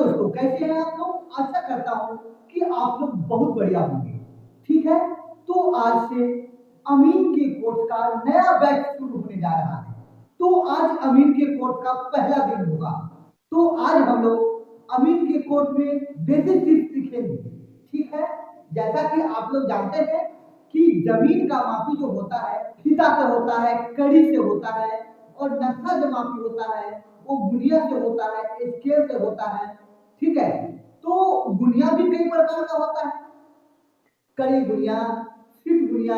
दोस्तों, कैसे हैं आप लोग? आशा करता हूँ कि आप लोग बहुत बढ़िया होंगे। ठीक है, तो आज से अमीन के कोर्स का नया बैच शुरू होने जा रहा है। तो आज अमीन के कोर्स का पहला दिन होगा। तो आज हम लोग अमीन के कोर्स में बेसिक चीज सीखेंगे। ठीक है, जैसा कि आप लोग जानते हैं कि जमीन का मापी जो होता है फीता से होता है, कड़ी से होता है, और नक्शा जो मापी होता है वो गुनिया से होता है, स्केल से होता है। ठीक है, तो गुनिया भी कई प्रकार का होता है, कड़ी गुनिया, फीट गुनिया,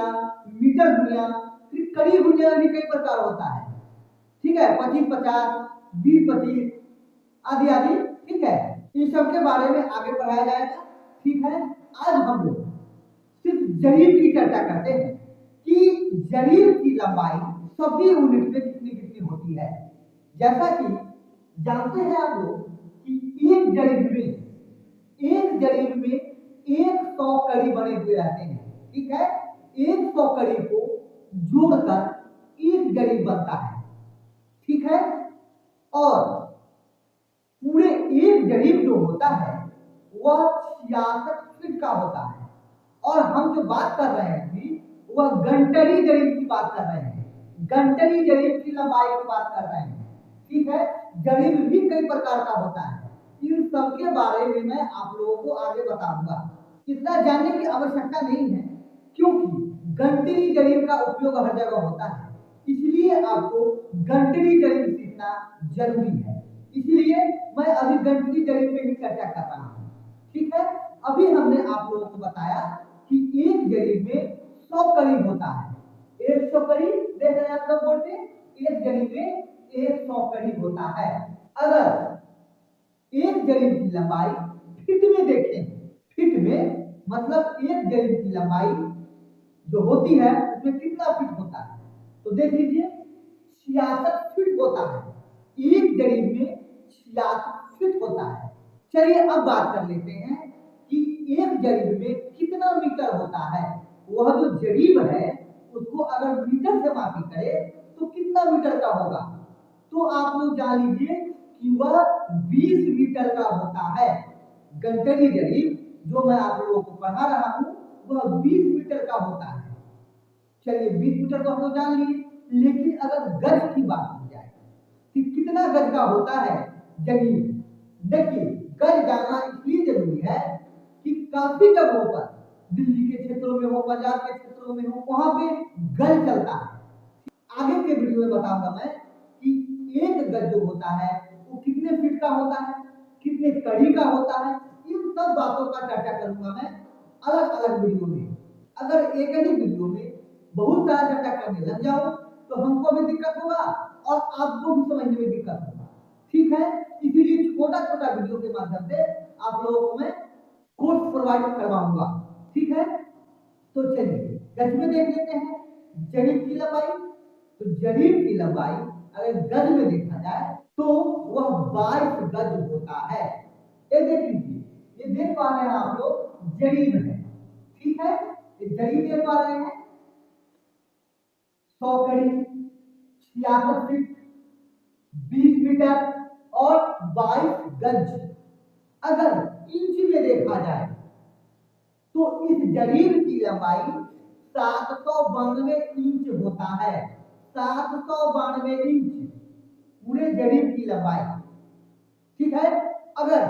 मीटर गुनिया। फिर कड़ी गुनिया में भी कई प्रकार होता है। ठीक है, 25-50, 20-25 आदि आदि। ठीक है, इन सब के बारे में आगे पढ़ाया जाएगा। ठीक है, आज हम लोग सिर्फ जरीब की चर्चा करते हैं कि जरीब की लंबाई सभी यूनिट में कितनी कितनी होती है। जैसा कि जानते हैं आप लोग कि एक जरीब में 100 कड़ी बने हुए रहते हैं। ठीक है, 100 कड़ी को जोड़कर एक जरीब बनता है। ठीक है, और पूरे एक जरीब जो होता है वह 66 फीट का होता है। और हम जो बात कर रहे हैं अभी वह गंटरी जरीब की बात कर रहे हैं, गंटरी जरीब की लंबाई की बात कर रहे हैं। ठीक है, जरीब भी कई प्रकार का होता है, इन सब के बारे में मैं आप लोगों को आगे बताऊंगा। इतना जानने की आवश्यकता नहीं है, क्योंकि गंटरी जरीब का उपयोग हर जगह होता है, इसलिए आपको गंटरी जरीब सीखना जरूरी है। इसलिए मैं अभी गंटरी जरीब पे ही चर्चा कर रहा हूँ। ठीक है, अभी हमने आप लोगों को बताया कि एक जरीब में 100 कड़ी होता है। 100 कड़ी देख रहे हैं आप लोग, बोलते एक जरीब में 100 कड़ी होता है। अगर एक जरीब की लंबाई फीट में देखें, फीट में मतलब एक जरीब की लंबाई जो होती है उसमें कितना फीट होता है, तो देख लीजिए 66 फीट होता है। एक जरीब में 66 फीट होता है। चलिए अब बात कर लेते हैं कि एक जरीब में कितना मीटर होता है। वह जो जरीब है उसको अगर मीटर से मापी करे तो कितना मीटर का होगा, तो आप लोग जान लीजिए कि वह 20 मीटर का होता है। गंटरी जरीब जो मैं आप लोगों को पढ़ा रहा हूं वह 20 मीटर का होता है। चलिए 20 मीटर तो हम लोग जान लिए, लेकिन अगर गज की बात की जाए कि कितना गज का होता है जमीन, देखिए गज जानना इसलिए जरूरी है कि काफी जगहों पर, दिल्ली के क्षेत्रों में हो, पंजाब के क्षेत्रों में हो, वहां पे गज चलता है। आगे के वीडियो में बताऊंगा मैं कि एक गज जो होता है वो कितने फीट का होता है, कितने कड़ी का होता है। इन सब बातों का चर्चा करूंगा मैं अलग अलग वीडियो में। अगर एक ही वीडियो में बहुत सारा चर्चा करने लग जाओ तो हमको भी दिक्कत होगा और आपको भी समझने में दिक्कत होगा। ठीक है, इसीलिए छोटा छोटा वीडियो के माध्यम से आप लोगों को मैं कोर्स प्रोवाइड करवाऊंगा। ठीक है, तो चलिए गज में देख लेते हैं जरीब की लंबाई। तो जरीब की लंबाई अगर गज में देखा जाए तो वह 22 गज होता है। ये देख लीजिए, ये देख पा रहे हैं आप लोग, जरीब है। ठीक है, ये जरीब देख पा रहे हैं, 100 कड़ी, 66 फीट, 20 मीटर और 22 गज। अगर इंच में देखा जाए तो इस जरीब की लंबाई 792 इंच होता है। 792 इंच पूरे जरीब की लंबाई। ठीक है, अगर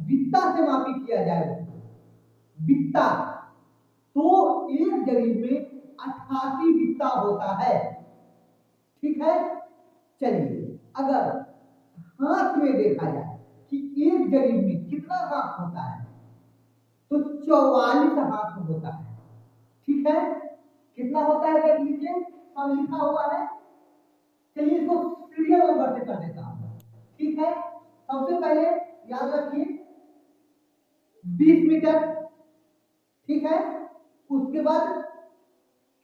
बित्ता से मापी किया जाए, बित्ता, तो एक जरीब में 88 बित्ता होता है। ठीक है, चलिए अगर हाथ में देखा जाए कि एक जरीब में कितना हाथ होता है, तो 44 हाथ होता है। ठीक है, कितना होता है देख लीजिए, सब लिखा हुआ है। चलिए इसको सीरियल नंबर से कर देता हूं। ठीक है, सबसे पहले याद रखिए 20 मीटर। ठीक है, उसके बाद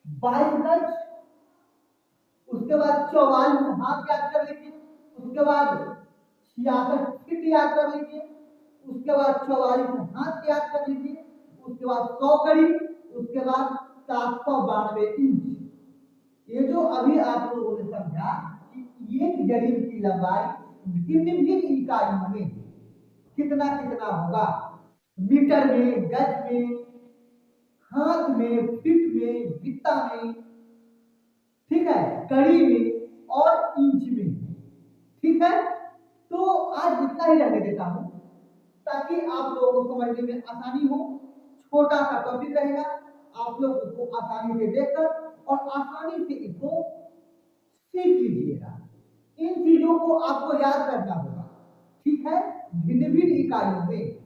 22 गज, उसके बाद 44 हाथ याद कर लीजिए, उसके बाद 66 फीट याद कर लीजिए, उसके बाद 44 हाथ याद कर लीजिए, उसके बाद 100 कड़ी, उसके बाद 792 इंच। ये जो अभी आप लोगों ने समझा कि एक जरीब की लंबाई भिन्न भिन्न इकाइयों में कितना कितना होगा, मीटर में, गज में, हाथ में, फीट में, बित्ता में, ठीक है, कड़ी में और इंच में। ठीक है, तो आज इतना ही रहने देता हूं ताकि आप लोगों को समझने में आसानी हो। छोटा सा टॉपिक रहेगा, आप लोग उसको आसानी से देखकर और आसानी से इसको सीख लीजिएगा। इन चीजों को आपको याद रखना होगा। ठीक है, भिन्न भिन्न इकाइयों में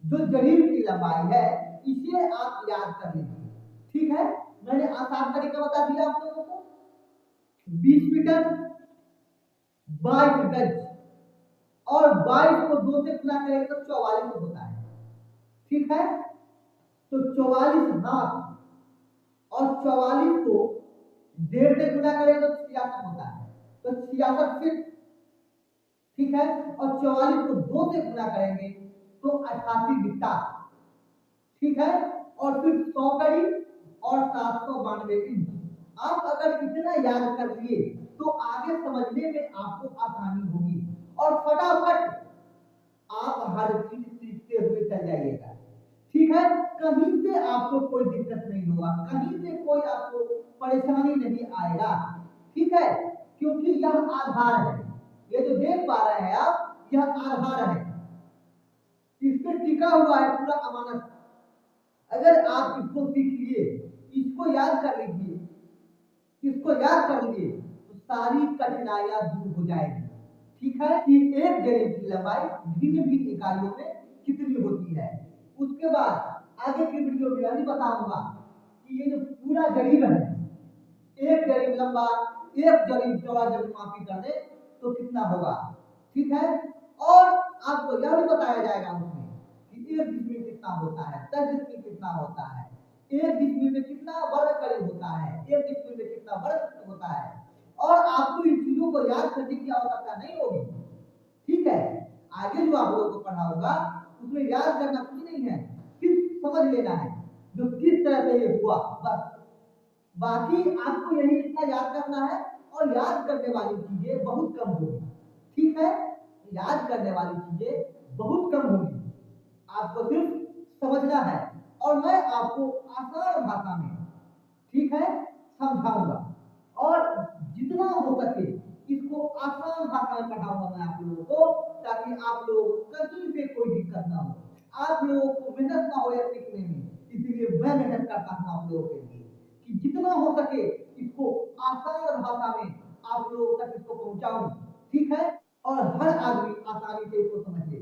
जो जरीब की लंबाई है इसे आप याद कर लीजिए। ठीक है, मैंने आसान तरीका बता दिया आप लोगों को। 20 मीटर 22 गज, और 22 को 2 से गुना करेंगे तो 44 होता है। ठीक है, तो 44 हाथ और 44 को 1.5 से गुना करेंगे तो 66 होता है, तो 66 फीट। ठीक है, और 44 को 2 से गुना करेंगे तो 88 बित्ता। ठीक है, और फिर 100 कड़ी और 792 इंच। आप अगर इतना याद कर लिए तो आगे समझने में आपको आसानी होगी और फटाफट आप हर चीज सीखते हुए चल जाइएगा। ठीक है, कहीं से आपको कोई दिक्कत नहीं होगा, कहीं से कोई आपको परेशानी नहीं आएगा। ठीक है, क्योंकि यह आधार है, ये जो देख पा रहे हैं आप, यह आधार है, इस पे टिका हुआ है पूरा अमानत। अगर आप इसको सीख लिए, इसको याद कर लीजिए, इसको याद कर लीजिए तो सारी कठिनाइयां दूर हो जाएगी। ठीक है, कि एक जरीब की लंबाई भिन्न भिन्न इकाइयों में कितनी होती है। उसके बाद आगे की वीडियो में मैं बताऊंगा कि ये जो पूरा जरीब है, एक जरीब लंबा, एक जरीब चौड़ा जब मापी कर दे तो कितना होगा। ठीक है, और आपको यह भी बताया जाएगा उसमें कि 1 डिसमिल कितना होता है, 10 डिसमिल कितना होता है, 1 डिसमिल में कितना वर्ग करीब होता है, 1 डिसमिल में कितना वर्ग होता है, और आपको इन चीजों को याद करने की आवश्यकता नहीं होगी। ठीक है, आगे जो आप लोगों को पढ़ा होगा उसमें याद करना कुछ नहीं है, सिर्फ समझ लेना है जो किस तरह से ये हुआ, बस। बाकी आपको यही इतना याद करना है, और याद करने वाली चीजें बहुत कम होगी। ठीक है, याद करने वाली चीजें बहुत कम होगी, आपको सिर्फ समझना है, और मैं आपको आसान भाषा में, ठीक है, समझाऊंगा, और जितना हो सके इसको आसान भाषा में पढ़ाऊंगा मैं आप लोगों को, ताकि आप लोग कहीं से कोई दिक्कत ना हो, आप लोगों को मेहनत ना हो या सीखने में। इसलिए मैं मेहनत करता हूँ आप लोगों के लिए कि जितना हो सके इसको आसान भाषा में आप लोगों तक इसको पहुंचाऊं। ठीक है, और हर आदमी आसानी से इसको समझ ले।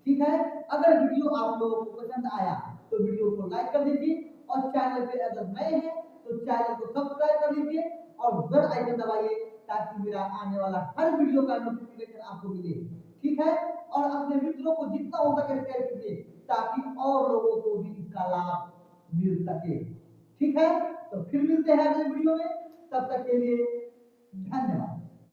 ठीक है, अगर वीडियो आप लोगों को पसंद आया तो वीडियो को लाइक कर दीजिए, और चैनल पे अगर नए हैं तो चैनल को सब्सक्राइब कर लीजिए और बेल आइकन दबाइए, ताकि मेरा आने वाला हर वीडियो का नोटिफिकेशन आपको मिले। ठीक है, और अपने मित्रों को जितना हो सके शेयर कीजिए, ताकि और लोगों को भी इसका लाभ मिल सके। ठीक है, तो फिर मिलते हैं अगले वीडियो में, तब तक के लिए धन्यवाद।